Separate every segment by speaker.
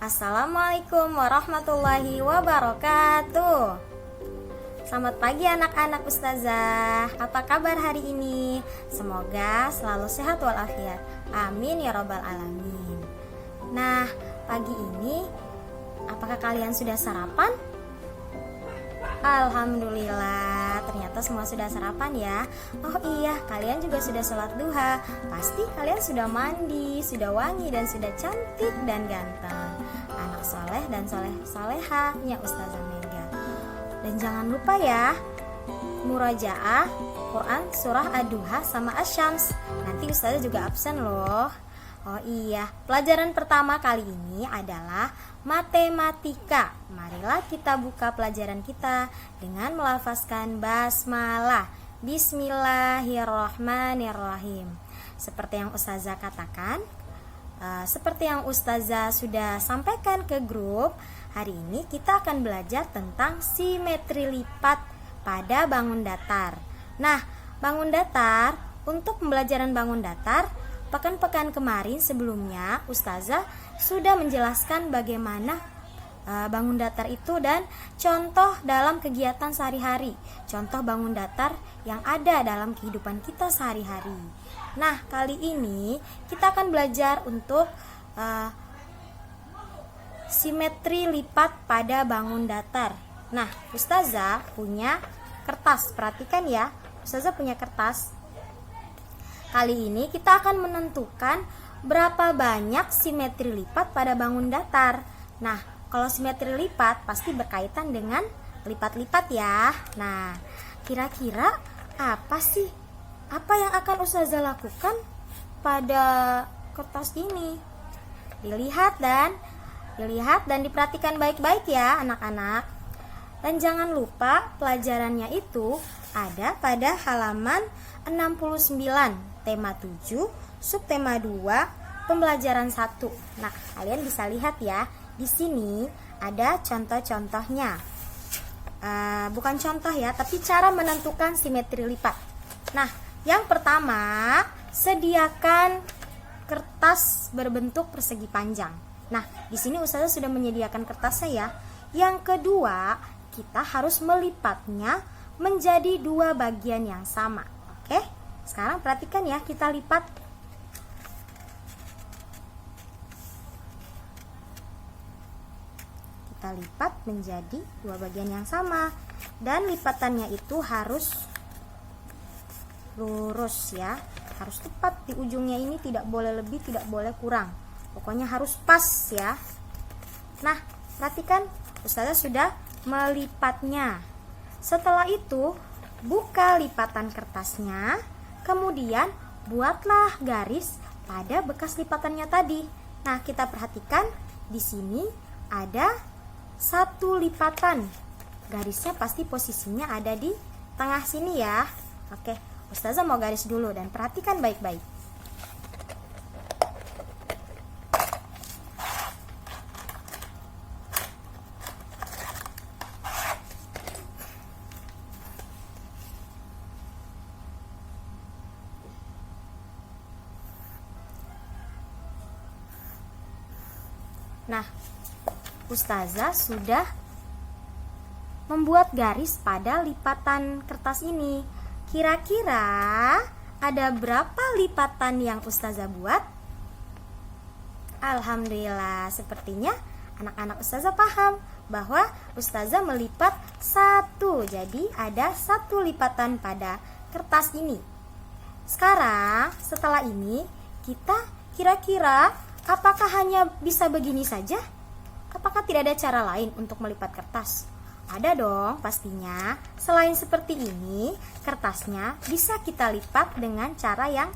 Speaker 1: Assalamualaikum warahmatullahi wabarakatuh. Selamat pagi anak-anak Ustazah. Apa kabar hari ini? Semoga selalu sehat walafiat. Amin ya robbal alamin. Nah, pagi ini apakah kalian sudah sarapan? Alhamdulillah, ternyata semua sudah sarapan ya. Oh iya, kalian juga sudah sholat duha. Pasti kalian sudah mandi, sudah wangi dan sudah cantik dan ganteng. Anak soleh dan solehahnya Ustazah Mega. Dan jangan lupa ya, murajaah Quran surah Ad-Duha sama Asy-Syams. Nanti Ustazah juga absen loh. Oh iya, pelajaran pertama kali ini adalah matematika. Marilah kita buka pelajaran kita dengan melafazkan basmalah. Bismillahirrahmanirrahim. Seperti yang Ustazah katakan, seperti yang Ustazah sudah sampaikan ke grup, hari ini kita akan belajar tentang simetri lipat pada bangun datar. Nah, bangun datar, untuk pembelajaran bangun datar, pekan-pekan kemarin sebelumnya Ustazah sudah menjelaskan bagaimana bangun datar itu dan contoh dalam kegiatan sehari-hari, contoh bangun datar yang ada dalam kehidupan kita sehari-hari. Nah, kali ini kita akan belajar untuk simetri lipat pada bangun datar. Nah, Ustazah punya kertas, perhatikan ya, Ustazah punya kertas. Kali ini kita akan menentukan berapa banyak simetri lipat pada bangun datar. Nah, kalau simetri lipat pasti berkaitan dengan lipat-lipat ya. Nah, kira-kira apa sih? Apa yang akan Ustazah lakukan pada kertas ini? Dilihat dan diperhatikan baik-baik ya anak-anak. Dan jangan lupa pelajarannya itu ada pada halaman 69, tema 7, subtema 2, pembelajaran 1. Nah, kalian bisa lihat ya, di sini ada contoh-contohnya. Bukan contoh ya, tapi cara menentukan simetri lipat. Nah, yang pertama, sediakan kertas berbentuk persegi panjang. Nah, di sini Ustazah sudah menyediakan kertasnya ya. Yang kedua, kita harus melipatnya menjadi dua bagian yang sama. Oke, sekarang perhatikan ya, kita lipat. Kita lipat menjadi dua bagian yang sama. Dan lipatannya itu harus lurus ya, harus tepat di ujungnya ini, tidak boleh lebih, tidak boleh kurang. Pokoknya harus pas ya. Nah, perhatikan, Ustazah sudah melipatnya. Setelah itu, buka lipatan kertasnya, kemudian buatlah garis pada bekas lipatannya tadi. Nah, kita perhatikan di sini ada satu lipatan. Garisnya pasti posisinya ada di tengah sini ya. Oke, Ustazah mau garis dulu dan perhatikan baik-baik. Nah, Ustazah sudah membuat garis pada lipatan kertas ini. Kira-kira ada berapa lipatan yang Ustazah buat? Alhamdulillah, sepertinya anak-anak Ustazah paham bahwa Ustazah melipat satu. Jadi ada satu lipatan pada kertas ini. Sekarang, setelah ini, kita kira-kira apakah hanya bisa begini saja? Apakah tidak ada cara lain untuk melipat kertas? Ada dong pastinya. Selain seperti ini, kertasnya bisa kita lipat dengan cara yang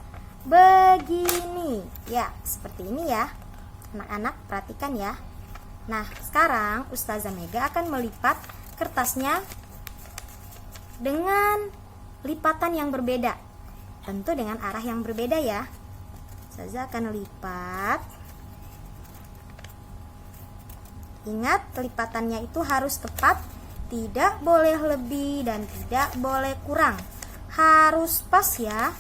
Speaker 1: begini. Ya, seperti ini ya. Anak-anak perhatikan ya. Nah, sekarang Ustazah Mega akan melipat kertasnya dengan lipatan yang berbeda. Tentu dengan arah yang berbeda ya. Ustazah akan lipat. Ingat, lipatannya itu harus tepat, tidak boleh lebih dan tidak boleh kurang. Harus pas ya.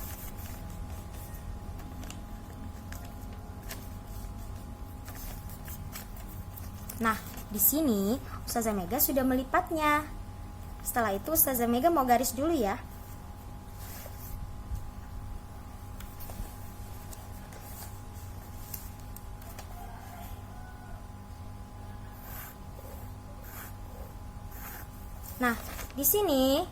Speaker 1: Nah, di sini Ustazah Mega sudah melipatnya. Setelah itu Ustazah Mega mau garis dulu ya. Nah, di sini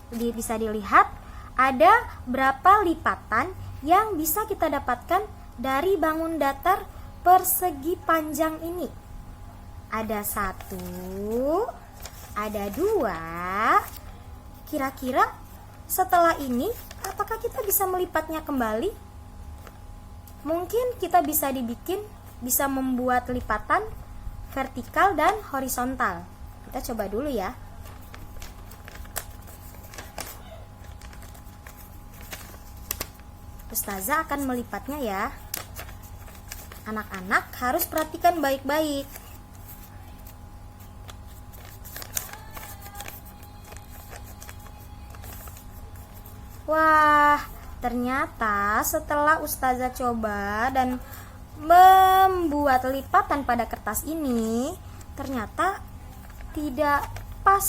Speaker 1: bisa dilihat ada berapa lipatan yang bisa kita dapatkan dari bangun datar persegi panjang ini. Ada 1, ada 2. Kira-kira setelah ini apakah kita bisa melipatnya kembali? Mungkin kita bisa membuat lipatan vertikal dan horizontal. Kita coba dulu ya. Ustazah akan melipatnya ya. Anak-anak harus perhatikan baik-baik. Wah, ternyata setelah Ustazah coba dan membuat lipatan pada kertas ini, ternyata tidak pas.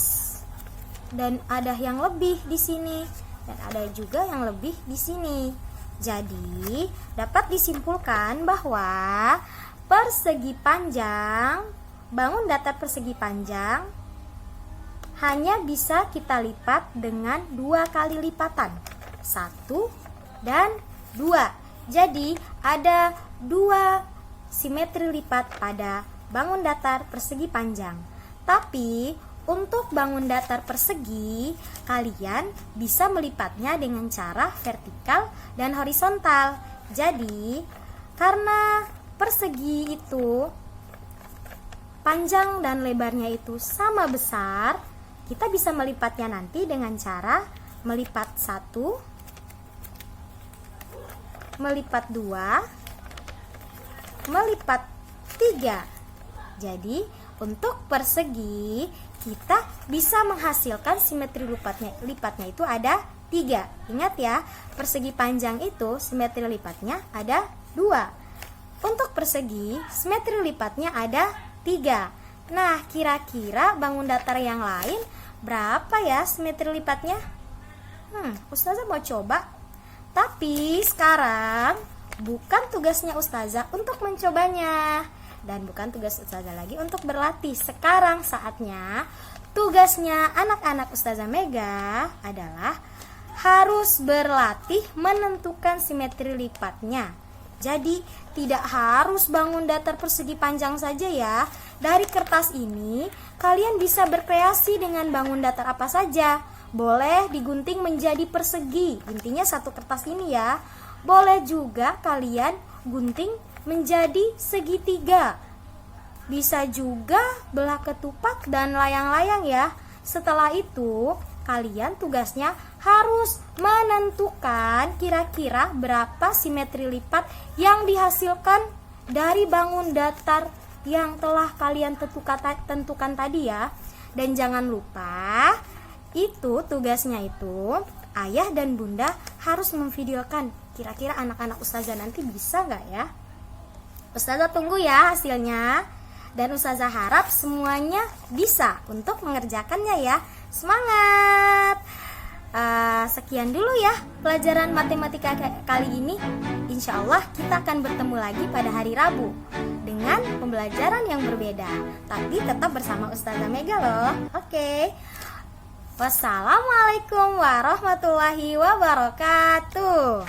Speaker 1: Dan ada yang lebih di sini dan ada juga yang lebih di sini. Jadi, dapat disimpulkan bahwa bangun datar persegi panjang hanya bisa kita lipat dengan 2 kali lipatan, 1 dan 2. Jadi, ada 2 simetri lipat pada bangun datar persegi panjang. Tapi, untuk bangun datar persegi, kalian bisa melipatnya dengan cara vertikal dan horizontal. Jadi, karena persegi itu panjang dan lebarnya itu sama besar, kita bisa melipatnya nanti dengan cara melipat 1, melipat 2, melipat 3. Jadi, untuk persegi kita bisa menghasilkan simetri lipatnya itu ada 3. Ingat ya, persegi panjang itu simetri lipatnya ada 2. Untuk persegi, simetri lipatnya ada 3. Nah, kira-kira bangun datar yang lain berapa ya simetri lipatnya? Ustazah mau coba. Tapi sekarang bukan tugasnya Ustazah untuk mencobanya. Dan bukan tugas Ustazah lagi untuk berlatih. Sekarang saatnya tugasnya anak-anak Ustazah Mega adalah harus berlatih menentukan simetri lipatnya. Jadi tidak harus bangun datar persegi panjang saja ya. Dari kertas ini kalian bisa berkreasi dengan bangun datar apa saja. Boleh digunting menjadi persegi, intinya satu kertas ini ya. Boleh juga kalian gunting menjadi segitiga. Bisa juga belah ketupat dan layang-layang ya. Setelah itu, kalian tugasnya harus menentukan kira-kira berapa simetri lipat yang dihasilkan dari bangun datar yang telah kalian tentukan tadi ya. Dan jangan lupa, itu tugasnya itu ayah dan bunda harus memvideokan. Kira-kira anak-anak Ustazah nanti bisa nggak ya? Ustazah tunggu ya hasilnya. Dan Ustazah harap semuanya bisa untuk mengerjakannya ya. Semangat! Sekian dulu ya pelajaran matematika kali ini. Insya Allah kita akan bertemu lagi pada hari Rabu dengan pembelajaran yang berbeda, tapi tetap bersama Ustazah Mega loh. Oke. Wassalamualaikum warahmatullahi wabarakatuh.